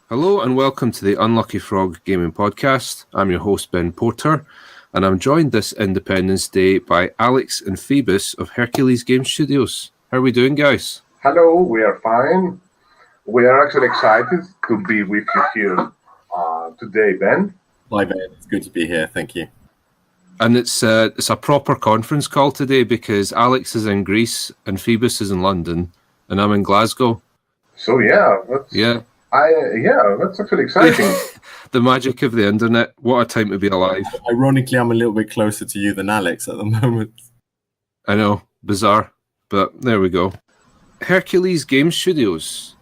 Hello and welcome to the Unlucky Frog Gaming Podcast. I'm your host, Ben Porter, and I'm joined this Independence Day by Alex and Phoebos of Hercules Game Studios. How are we doing, guys? Hello, we are fine. We are actually excited to be with you here today, Ben. Hi, Ben. It's good to be here. Thank you. And it's a proper conference call today because Alex is in Greece and Phoebos is in London, and I'm in Glasgow. So that's actually exciting. The magic of the internet. What a time to be alive. Ironically, I'm a little bit closer to you than Alex at the moment. I know, bizarre, but there we go. Hercules Game Studios.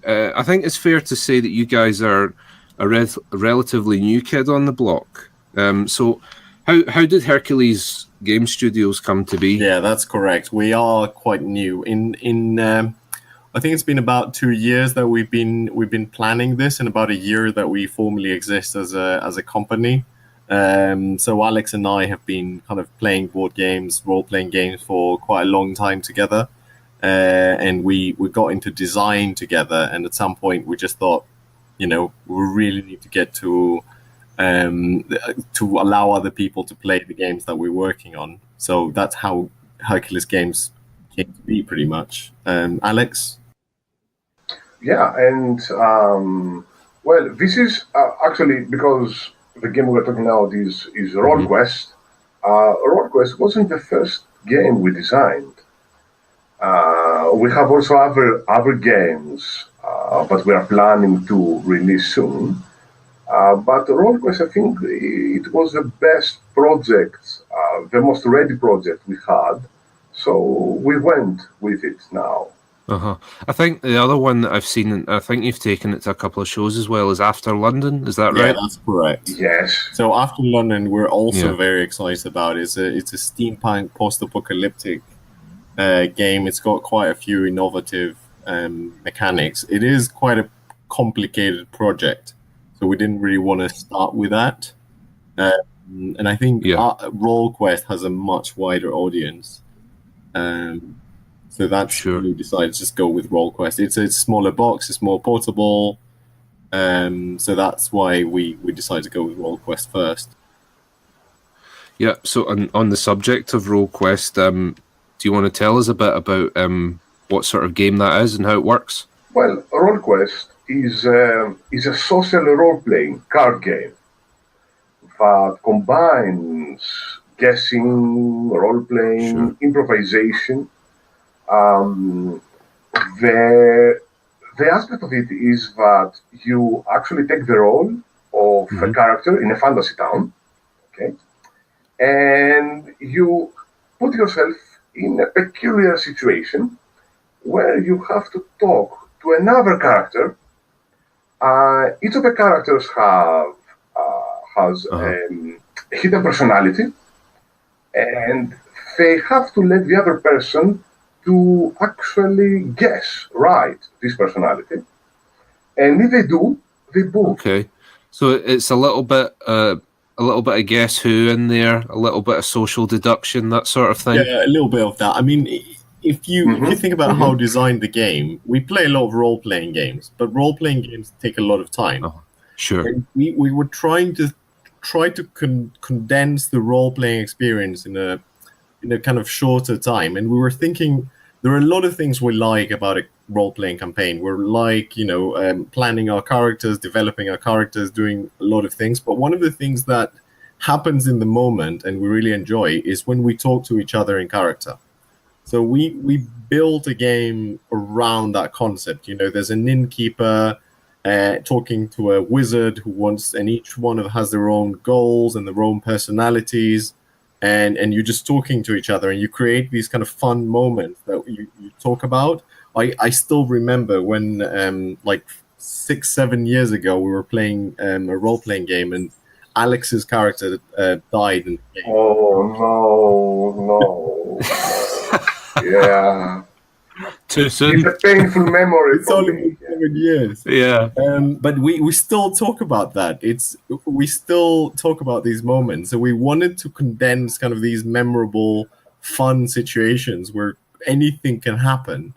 I think it's fair to say that you guys are a relatively new kid on the block. So how did Hercules Game Studios come to be? Yeah, that's correct. We are quite new. I think it's been about 2 years that we've been planning this, and about a year that we formally exist as a company. So Alex and I have been kind of playing board games, role-playing games for quite a long time together, and we got into design together. And at some point, we just thought, we really need to get to allow other people to play the games that we're working on. So that's how Hercules Games came to be, pretty much. Alex? Yeah, and this is actually because the game we're talking about is RollQuest. RollQuest wasn't the first game we designed. We have also other games that we are planning to release soon. But RollQuest, I think it was the best project, the most ready project we had. So we went with it now. I think the other one that I've seen, and I think you've taken it to a couple of shows as well, is After London. Is that right? Yeah, that's correct. Yes. So After London, we're also very excited about. It's a steampunk post-apocalyptic game. It's got quite a few innovative mechanics. It is quite a complicated project, so we didn't really want to start with that. And I think RollQuest has a much wider audience. So that's we decided to just go with RollQuest. It's a smaller box, it's more portable. So that's why we decided to go with RollQuest first. Yeah, so on the subject of RollQuest, do you want to tell us a bit about what sort of game that is and how it works? Well, RollQuest is a social role-playing card game that combines guessing, role-playing, improvisation. The aspect of it is that you actually take the role of a character in a fantasy town, okay, and you put yourself in a peculiar situation where you have to talk to another character. Each of the characters has a hidden personality, and they have to let the other person to actually guess right this personality, and if they do, they book. Okay, so it's a little bit of guess who in there, a little bit of social deduction, that sort of thing. Yeah, a little bit of that. I mean, if you think about how we designed the game, we play a lot of role-playing games, but role-playing games take a lot of time. Sure. And we were trying to condense the role-playing experience in a kind of shorter time, and we were thinking there are a lot of things we like about a role-playing campaign. We're like, planning our characters, developing our characters, doing a lot of things. But one of the things that happens in the moment and we really enjoy is when we talk to each other in character. So we built a game around that concept. There's an innkeeper talking to a wizard who wants, and each one of has their own goals and their own personalities. And you're just talking to each other, and you create these kind of fun moments that you talk about. I still remember when, 6-7 years ago, we were playing a role-playing game, and Alex's character died in the game. Oh, no. Yeah. Too soon. It's a painful memory. It's only 7 years. Yeah. But we still talk about that. We still talk about these moments. So we wanted to condense kind of these memorable, fun situations where anything can happen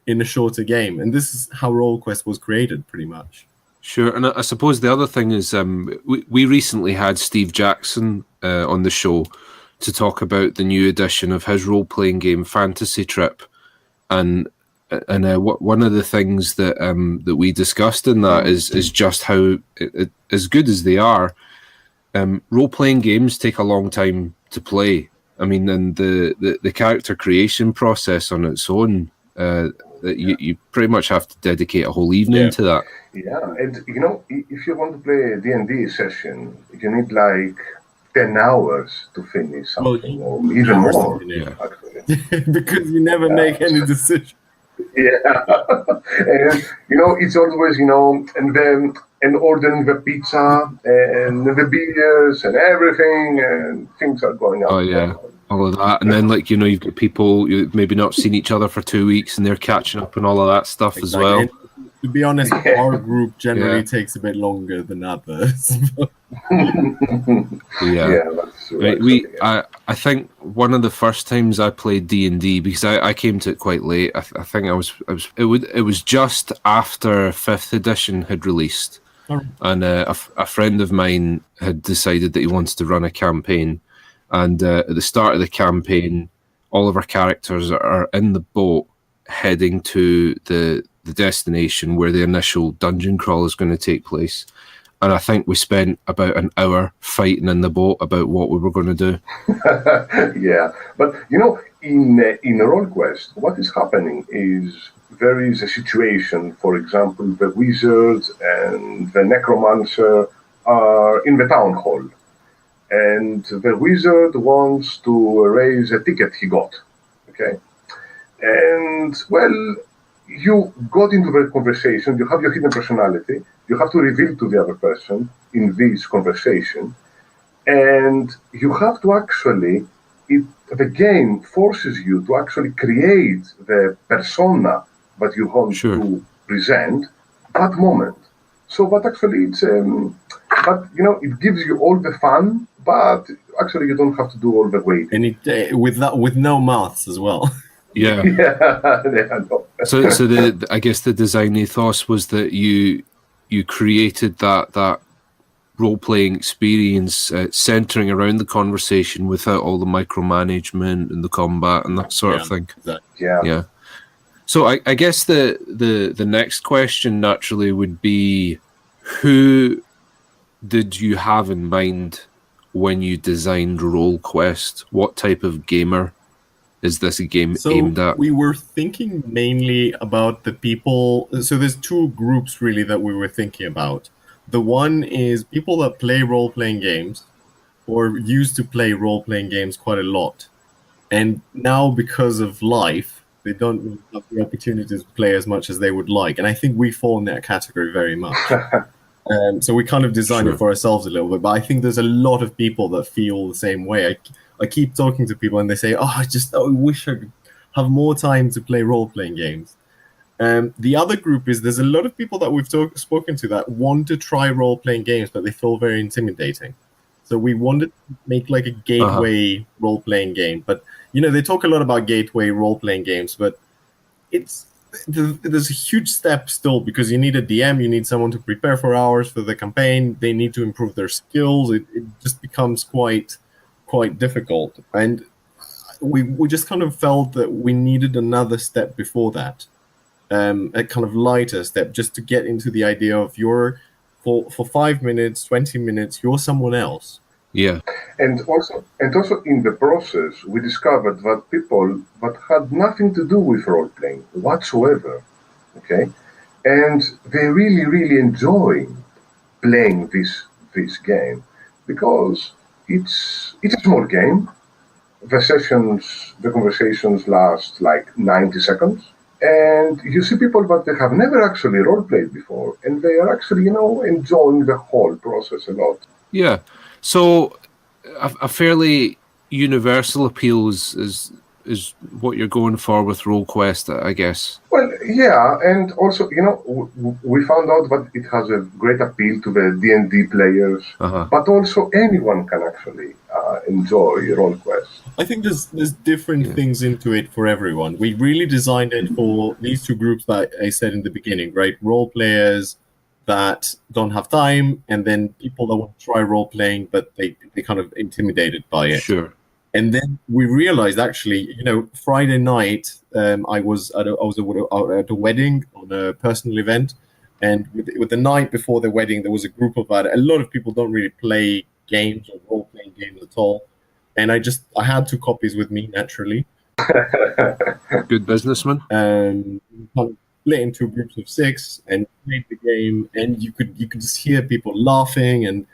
in a shorter game. And this is how RollQuest was created, pretty much. Sure, and I suppose the other thing is we recently had Steve Jackson on the show to talk about the new edition of his role-playing game Fantasy Trip, and one of the things that that we discussed in that is just how as good as they are, role-playing games take a long time to play. I mean, and the character creation process on its own, you pretty much have to dedicate a whole evening to that. Yeah, and if you want to play a D&D session, you need like 10 hours to finish something, or even more. Actually. Because you never make any decision. Yeah, and it's always and ordering the pizza and the beers and everything, and things are going on. Oh yeah, all of that, and then you've got people you've maybe not seen each other for 2 weeks, and they're catching up and all of that stuff as well. And to be honest, our group generally takes a bit longer than others. I think one of the first times I played D&D, because I came to it quite late. I think it was just after 5th edition had released, and a friend of mine had decided that he wanted to run a campaign, and at the start of the campaign, all of our characters are in the boat heading to the destination where the initial dungeon crawl is going to take place. And I think we spent about an hour fighting in the boat about what we were going to do. Yeah, but in RollQuest, what is happening is there is a situation. For example, the wizard and the necromancer are in the town hall, and the wizard wants to raise a ticket he got. Okay, and well, you got into the conversation, you have your hidden personality, you have to reveal to the other person in this conversation, and you have to actually, the game forces you to actually create the persona that you want to present that moment. So, but actually it's, it gives you all the fun, but actually you don't have to do all the waiting. And with no mouths as well. Yeah. So I guess the design ethos was that you created that role-playing experience centering around the conversation without all the micromanagement and the combat and that sort of thing. Exactly. Yeah. So I guess the next question naturally would be, who did you have in mind when you designed RollQuest? What type of gamer is this a game aimed at? We were thinking mainly about the people. So there's two groups really that we were thinking about. The one is people that play role-playing games or used to play role-playing games quite a lot. And now because of life, they don't have the opportunity to play as much as they would like. And I think we fall in that category very much. So we kind of designed it for ourselves a little bit. But I think there's a lot of people that feel the same way. I keep talking to people and they say, I wish I could have more time to play role-playing games. The other group is there's a lot of people that we've spoken to that want to try role-playing games, but they feel very intimidating. So we wanted to make like a gateway role-playing game. But, they talk a lot about gateway role-playing games, but there's a huge step still because you need a DM, you need someone to prepare for hours for the campaign, they need to improve their skills. It just becomes quite difficult, and we just kind of felt that we needed another step before that, a kind of lighter step, just to get into the idea of for 5 minutes, 20 minutes, you're someone else. Yeah. And also in the process, we discovered that people that had nothing to do with role-playing whatsoever, okay, and they really, really enjoy playing this game because it's a small game. The conversations last like 90 seconds. And you see people that they have never actually role-played before, and they are actually, enjoying the whole process a lot. Yeah. So a fairly universal appeal is is what you're going for with RollQuest, I guess. Well, yeah, and also, we found out that it has a great appeal to the D&D players, but also anyone can actually enjoy RollQuest. I think there's different things into it for everyone. We really designed it for these two groups that I said in the beginning, right? Role players that don't have time, and then people that want to try role playing, but they kind of intimidated by it. Sure. And then we realized, actually, Friday night, I was at a wedding on a personal event, and with the night before the wedding, there was a group of a lot of people don't really play games or role playing games at all, and I had 2 copies with me naturally. Good businessman. And split into groups of 6 and played the game, and you could just hear people laughing and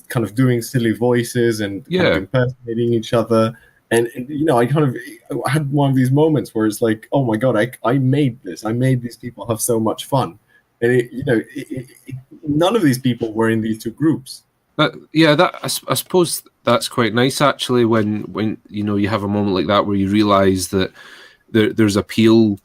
kind of doing silly voices and kind of impersonating each other. And I had one of these moments where it's like, oh my God, I made this. I made these people have so much fun. And none of these people were in these 2 groups. I suppose that's quite nice, actually, when you have a moment like that where you realize that there's appeal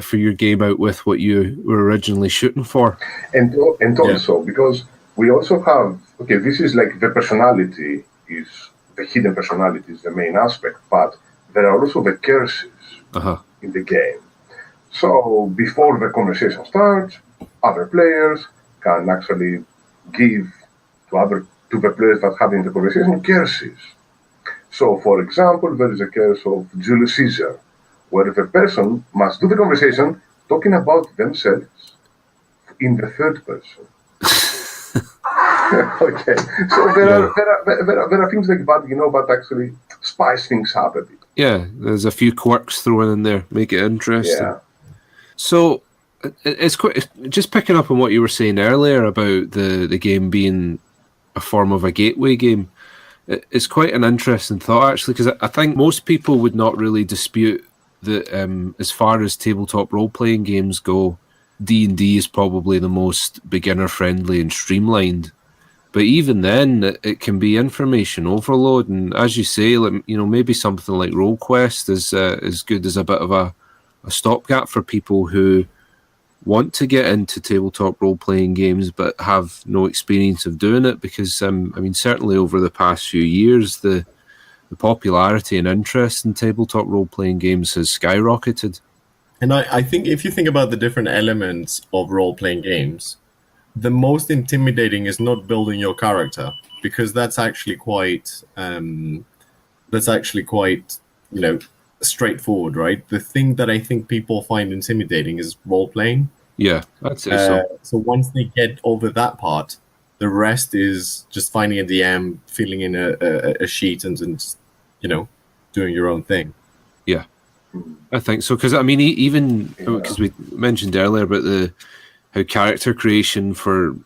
for your game out with what you were originally shooting for. And also, because we also have, this is like the personality the hidden personality is the main aspect, but there are also the curses in the game. So before the conversation starts, other players can actually give to the players that have in the conversation curses. So, for example, there is a curse of Julius Caesar, where the person must do the conversation talking about themselves in the third person. Okay, so there are things like that, but actually spice things up a bit. Yeah, there's a few quirks thrown in there, make it interesting. Yeah. So it's quite, just picking up on what you were saying earlier about the game being a form of a gateway game. It's quite an interesting thought, actually, because I think most people would not really dispute that as far as tabletop role-playing games go, D&D is probably the most beginner-friendly and streamlined. But even then, it can be information overload, and as you say, maybe something like RollQuest is good as a bit of a stopgap for people who want to get into tabletop role-playing games but have no experience of doing it, because certainly over the past few years, the popularity and interest in tabletop role-playing games has skyrocketed. And I think if you think about the different elements of role-playing games, the most intimidating is not building your character, because that's actually quite straightforward, right? The thing that I think people find intimidating is role-playing. Yeah, I'd say so. So once they get over that part, the rest is just finding a DM, filling in a sheet, and doing your own thing. Yeah, I think so. Because even because we mentioned earlier about how character creation for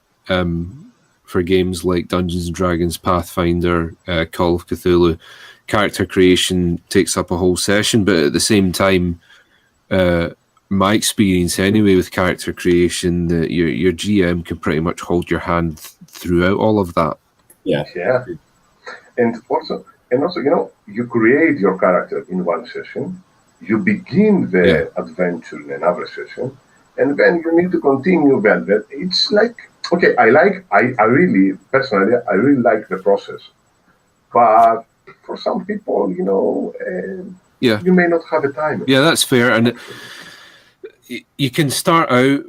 games like Dungeons and Dragons, Pathfinder, Call of Cthulhu, character creation takes up a whole session. But at the same time, my experience anyway with character creation, your GM can pretty much hold your hand throughout all of that. Yeah. And also, you create your character in one session, you begin the adventure in another session, and then you need to continue that. It's like, I really like the process, but for some people, you may not have the time. Yeah, that's fair. And you can start out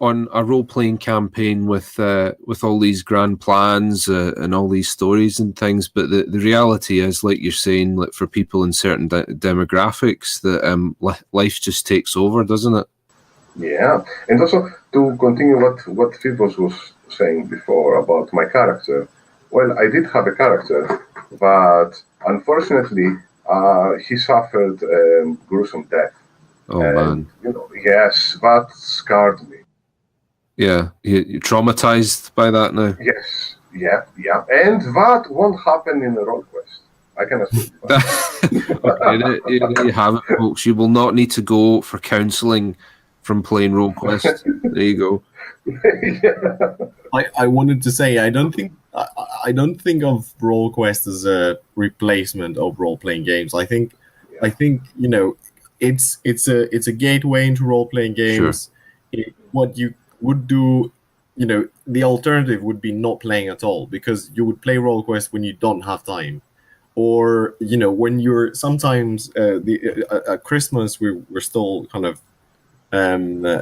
on a role-playing campaign with all these grand plans and all these stories and things, but the reality is, like you're saying, like for people in certain demographics, that life just takes over, doesn't it? Yeah, and also to continue what Phoebos was saying before about my character. Well, I did have a character, but unfortunately, he suffered a gruesome death. Oh, man. Yes, that scarred me. Yeah, you're traumatized by that now? Yes, yeah. And that won't happen in a RollQuest. I can assure you. Okay, you have it, folks. You will not need to go for counselling from playing RollQuest. There you go. I wanted to say, I don't think I don't think of RollQuest as a replacement of role-playing games. I think it's a gateway into role-playing games. Sure. What you would do, the alternative would be not playing at all, because you would play RollQuest when you don't have time, or when you're sometimes at Christmas we're still kind of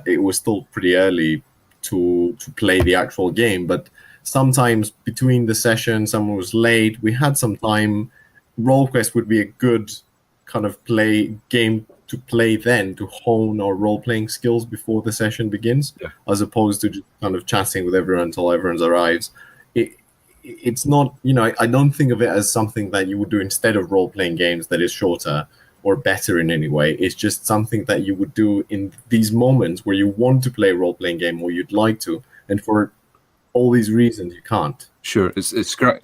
it was still pretty early to play the actual game, but sometimes between the session someone was late, we had some time. RollQuest would be a good kind of game to play then, to hone our role-playing skills before the session begins, as opposed to just kind of chatting with everyone until everyone arrives. It's not, I don't think of it as something that you would do instead of role-playing games that is shorter or better in any way. It's just something that you would do in these moments where you want to play a role-playing game, or you'd like to, and for all these reasons you can't. Sure, it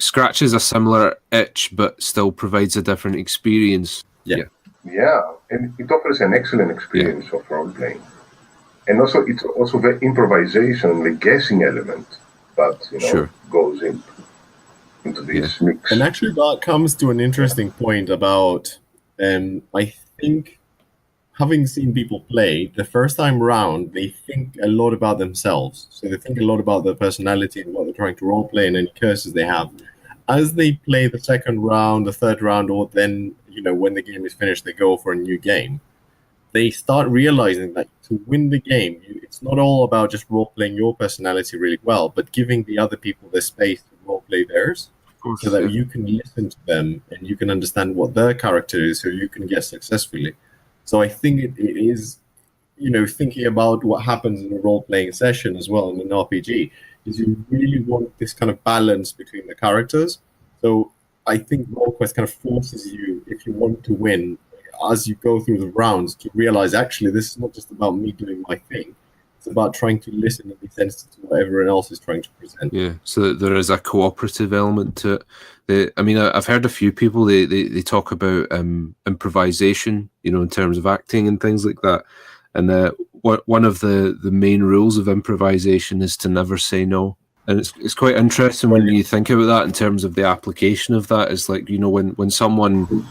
scratches a similar itch, but still provides a different experience. Yeah, and it offers an excellent experience of role-playing. And also, it's also the improvisation, the guessing element that goes into this mix. And actually, that comes to an interesting point about, I think, having seen people play, the first time round, they think a lot about themselves. So they think a lot about their personality and what they're trying to roleplay and any curses they have. As they play the second round, the third round, or then, when the game is finished, they go for a new game. They start realizing that to win the game, it's not all about just role-playing your personality really well, but giving the other people the space to role-play theirs, so that you can listen to them and you can understand what their character is, so you can guess successfully. So I think it is, thinking about what happens in a role-playing session as well in an RPG, is you really want this kind of balance between the characters. So I think RollQuest kind of forces you, if you want to win, as you go through the rounds, to realize, actually, this is not just about me doing my thing. It's about trying to listen and be sensitive to what everyone else is trying to present. Yeah, so there is a cooperative element to it. I've heard a few people, they talk about improvisation, in terms of acting and things like that. And one of the main rules of improvisation is to never say no. And it's quite interesting when you think about that in terms of the application of that. Is like, when someone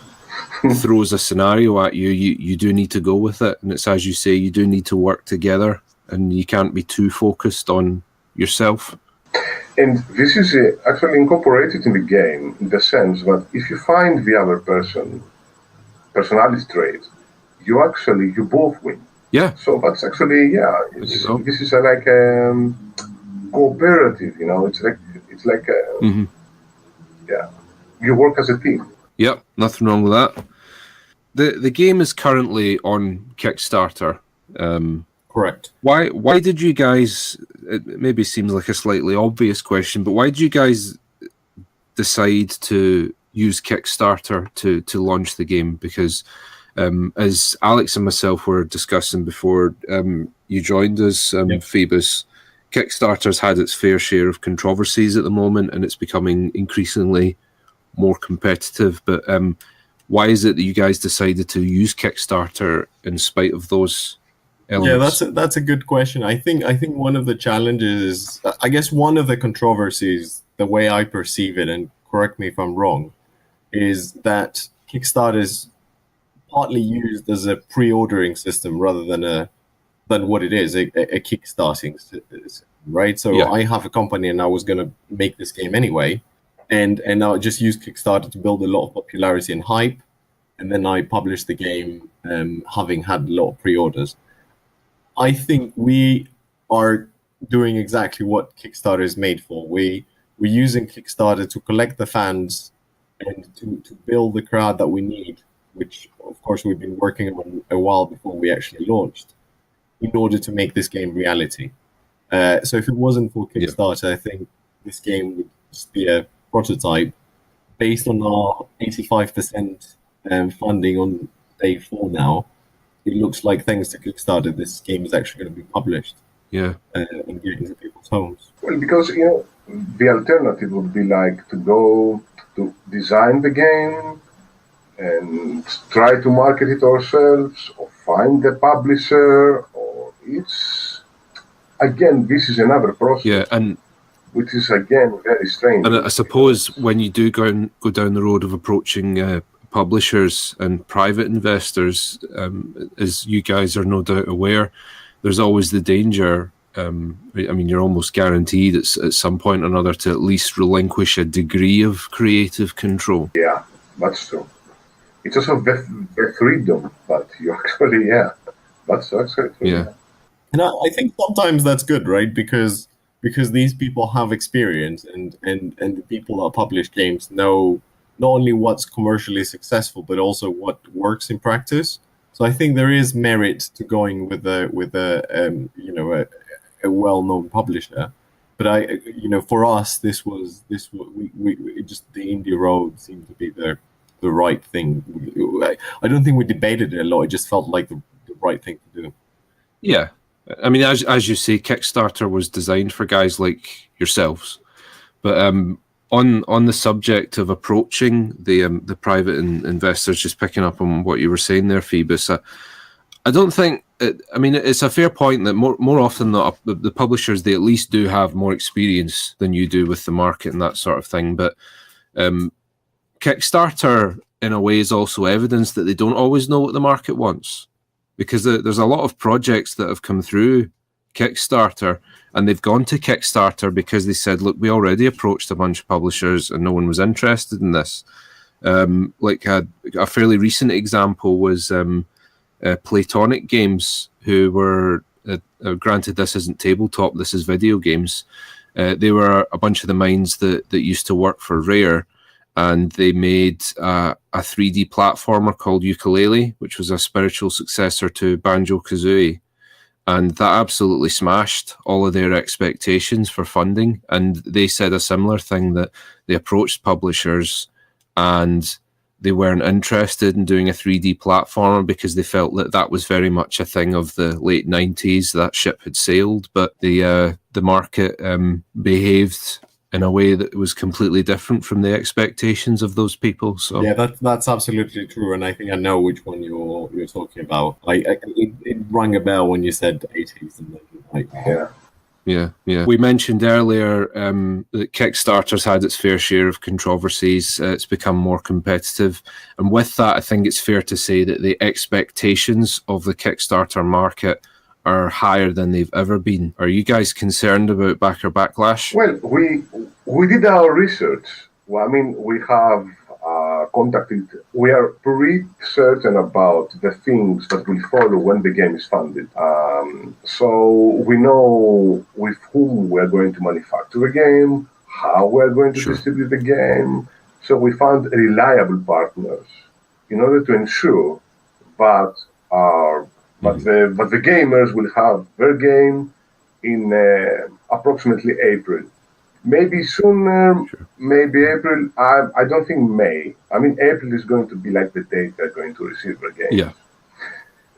throws a scenario at you, you do need to go with it. And it's, as you say, you do need to work together, and you can't be too focused on yourself. And this is actually incorporated in the game, in the sense that if you find the other personality trait, you both win. Yeah. So that's actually, this is like cooperative, it's like you work as a team. Yep, nothing wrong with that. The game is currently on Kickstarter. Correct. Why did you guys, it maybe seems like a slightly obvious question, but why did you guys decide to use Kickstarter to launch the game? Because as Alex and myself were discussing before you joined us, Phoebos, Kickstarter's had its fair share of controversies at the moment, and it's becoming increasingly more competitive. But why is it that you guys decided to use Kickstarter in spite of those elements? Yeah, that's a good question. I think one of the challenges, I guess one of the controversies, the way I perceive it, and correct me if I'm wrong, is that Kickstarter is partly used as a pre-ordering system rather than what it is, a kickstarting system, right? So I have a company and I was going to make this game anyway, and I just used Kickstarter to build a lot of popularity and hype, and then I published the game having had a lot of pre-orders. I think we are doing exactly what Kickstarter is made for. We're using Kickstarter to collect the fans and to build the crowd that we need, which of course we've been working on a while before we actually launched, in order to make this game reality. So if it wasn't for Kickstarter, I think this game would just be a prototype. Based on our 85% funding on day 4 now, it looks like, thanks to Kickstarter, this game is actually going to be published. Yeah. And get into people's homes. Well, because, the alternative would be like to go to design the game and try to market it ourselves, or find the publisher, or this is another process. Yeah, and which is again very strange. And I suppose when you do go down the road of approaching publishers and private investors, as you guys are no doubt aware, there's always the danger. I mean, you're almost guaranteed at some point or another to at least relinquish a degree of creative control. Yeah, that's true. It's also the freedom, but you actually, that's true. Yeah. And I think sometimes that's good, right? Because these people have experience, and the people that publish games know not only what's commercially successful, but also what works in practice. So I think there is merit to going with a well-known publisher. But for us, we just the indie road seemed to be the right thing. I don't think we debated it a lot. It just felt like the right thing to do. Yeah. I mean, as you say, Kickstarter was designed for guys like yourselves. But on the subject of approaching the private investors, just picking up on what you were saying there, Phoebos, I don't think. I mean, it's a fair point that more often than not, the publishers, they at least do have more experience than you do with the market and that sort of thing. But Kickstarter, in a way, is also evidence that they don't always know what the market wants. Because there's a lot of projects that have come through Kickstarter, and they've gone to Kickstarter because they said, look, we already approached a bunch of publishers and no one was interested in this. Like a fairly recent example was Platonic Games, who were, granted this isn't tabletop, this is video games. They were a bunch of the minds that used to work for Rare, and they made a 3D platformer called Yooka-Laylee, which was a spiritual successor to Banjo-Kazooie. And that absolutely smashed all of their expectations for funding. And they said a similar thing, that they approached publishers and they weren't interested in doing a 3D platformer because they felt that was very much a thing of the late 90s. That ship had sailed, but the market behaved in a way that was completely different from the expectations of those people. So yeah, that's absolutely true, and I think I know which one you're talking about. It rang a bell when you said 80s and 90s. Yeah. We mentioned earlier that Kickstarter's had its fair share of controversies. It's become more competitive, and with that, I think it's fair to say that the expectations of the Kickstarter market are higher than they've ever been. Are you guys concerned about backer backlash? Well, we did our research. Well, I mean, we have we are pretty certain about the things that will follow when the game is funded. So we know with whom we're going to manufacture a game, how we're going to distribute the game. So we found reliable partners in order to ensure that But the gamers will have their game in approximately April. Maybe sooner, maybe April. I don't think May. I mean, April is going to be like the date they're going to receive their game. Yeah.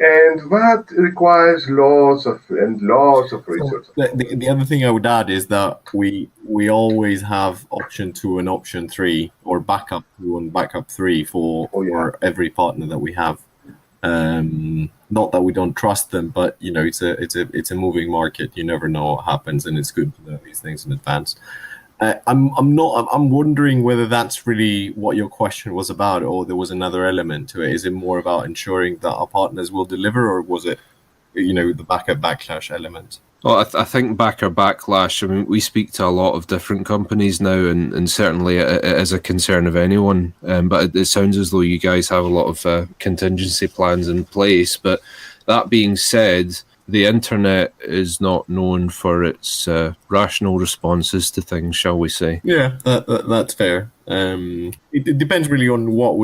And that requires lots of research. The other thing I would add is that we always have option 2 and option 3, or backup 2 and backup 3 for every partner that we have. Not that we don't trust them, but it's a moving market. You never know what happens, and it's good to know these things in advance. I'm wondering whether that's really what your question was about, or there was another element to it. Is it more about ensuring that our partners will deliver, or was it, the backer backlash element? Well, I think backer backlash, I mean, we speak to a lot of different companies now, and certainly it is a concern of anyone. But it sounds as though you guys have a lot of contingency plans in place. But that being said, the internet is not known for its rational responses to things, shall we say? Yeah, that's fair. It depends really on what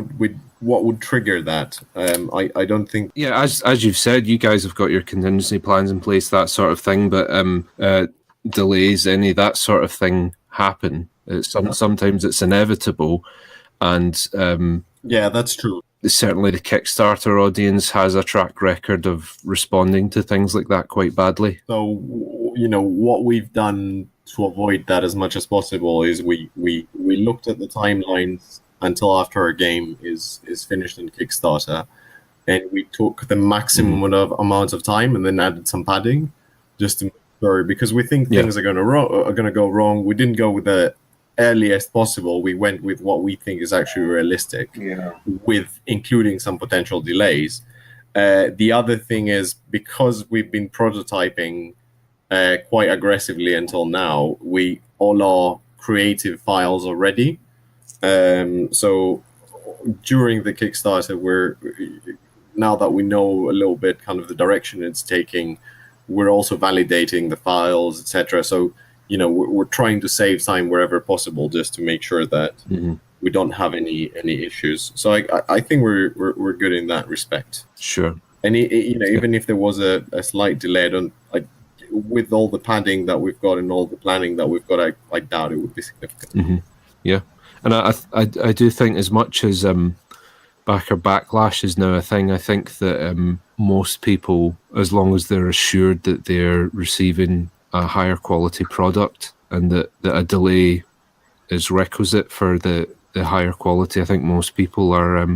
would trigger that. I don't think. Yeah, as you've said, you guys have got your contingency plans in place, that sort of thing. But delays, any that sort of thing happen. Sometimes it's inevitable, and yeah, that's true. Certainly, the Kickstarter audience has a track record of responding to things like that quite badly. So, what we've done to avoid that as much as possible is we looked at the timelines until after our game is finished on Kickstarter, and we took the maximum amount of time and then added some padding just to make story because we think things are going to go wrong. We didn't go with the earliest possible. We went with what we think is actually realistic, with including some potential delays. The other thing is, because we've been prototyping quite aggressively until now, all our creative files are ready. So during the Kickstarter, now that we know a little bit kind of the direction it's taking, we're also validating the files, etc. So, we're trying to save time wherever possible, just to make sure that we don't have any issues. So I think we're good in that respect. Sure. And even if there was a slight delay, with all the padding that we've got and all the planning that we've got, I doubt it would be significant. Yeah, and I do think, as much as backer backlash is now a thing, I think that most people, as long as they're assured that they're receiving a higher quality product and that a delay is requisite for the higher quality, I think most people are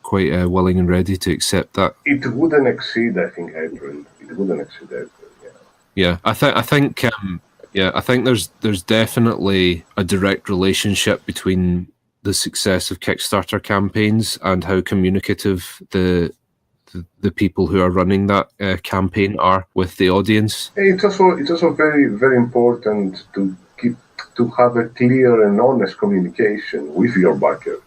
quite willing and ready to accept that. It wouldn't exceed, I think, April. It wouldn't exceed April. Yeah, I think there's definitely a direct relationship between the success of Kickstarter campaigns and how communicative the people who are running that campaign are with the audience. It's also very, very important to have a clear and honest communication with your backers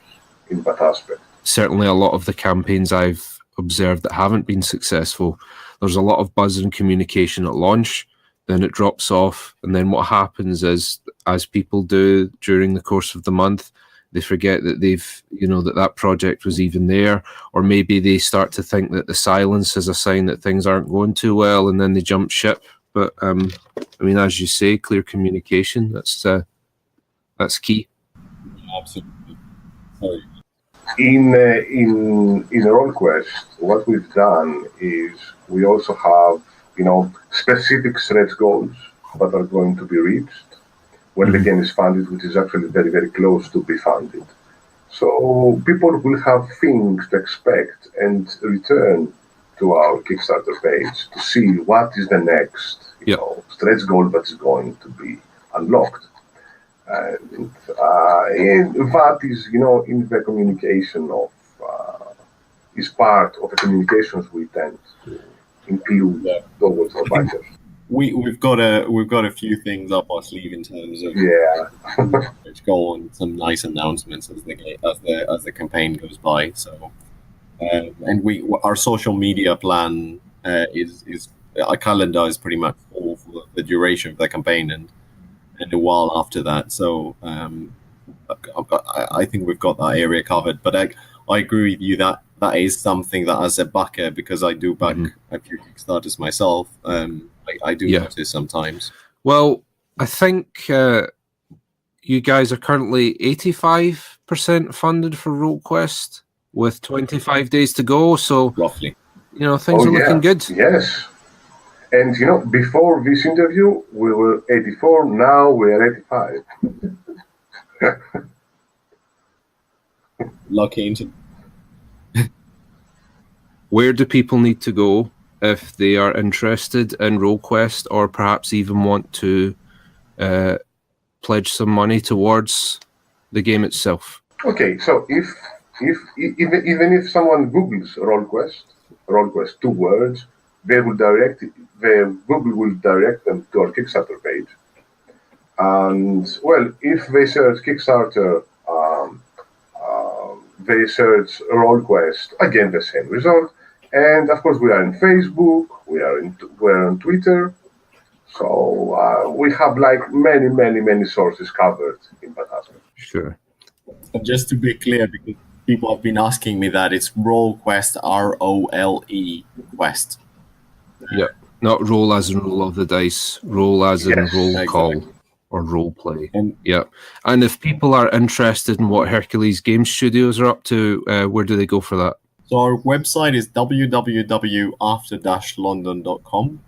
in that aspect. Certainly, a lot of the campaigns I've observed that haven't been successful, there's a lot of buzz and communication at launch, then it drops off, and then what happens is, as people do during the course of the month, they forget that that project was even there, or maybe they start to think that the silence is a sign that things aren't going too well, and then they jump ship. But as you say, clear communication, that's key. Absolutely. Sorry. In RollQuest, what we've done is we also have specific stretch goals that are going to be reached when the game is funded, which is actually very, very close to be funded. So people will have things to expect and return to our Kickstarter page to see what is the next stretch goal that is going to be unlocked. And that is, in the communication is part of the communications we tend to include towards our backers. We've got a few things up our sleeve in terms of stretch goal and some nice announcements as the campaign goes by. So, and our social media plan is our calendar is pretty much full for the duration of the campaign and a while after that. So I think we've got that area covered. But I agree with you that is something that, as a backer, because I do back a few Kickstarters myself, I do notice sometimes. Well, I think you guys are currently 85% funded for RollQuest with 25 days to go. So roughly, things are looking good. Yes. And, before this interview, we were 84. Now we're 85. Lucky into. Where do people need to go if they are interested in RollQuest, or perhaps even want to pledge some money towards the game itself? Okay, so even if someone Googles RollQuest 2 words, Google will direct them to our Kickstarter page. And if they search Kickstarter, they search RollQuest, again the same result. And of course, we are in Facebook, we're on Twitter. So we have many sources covered in that aspect. Sure. And just to be clear, because people have been asking me that, it's RollQuest, ROLE Quest. Yeah, not roll as in roll of the dice, roll as in roll call or role play. And if people are interested in what Hercules Game Studios are up to, where do they go for that? So our website is www.after-london.com.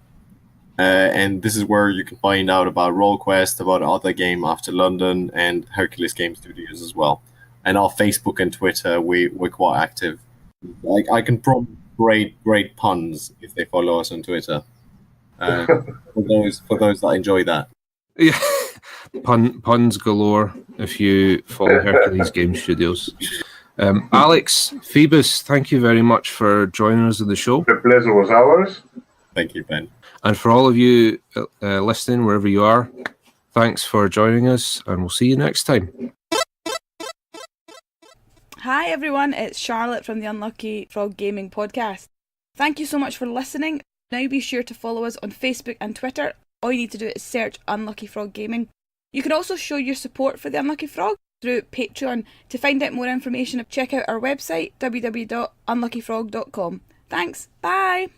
And this is where you can find out about RollQuest, about other game After London, and Hercules Game Studios as well. And our Facebook and Twitter, we're quite active. I can prompt great puns if they follow us on Twitter. for those that enjoy that. Yeah, puns galore if you follow Hercules Game Studios. Alex, Phoebos, thank you very much for joining us on the show. The pleasure was ours. Thank you, Ben. And for all of you listening, wherever you are, thanks for joining us, and we'll see you next time. Hi everyone, it's Charlotte from the Unlucky Frog Gaming Podcast. Thank you so much for listening. Now be sure to follow us on Facebook and Twitter. All you need to do is search Unlucky Frog Gaming. You can also show your support for the Unlucky Frog through Patreon. To find out more information, check out our website, www.unluckyfrog.com. Thanks, bye!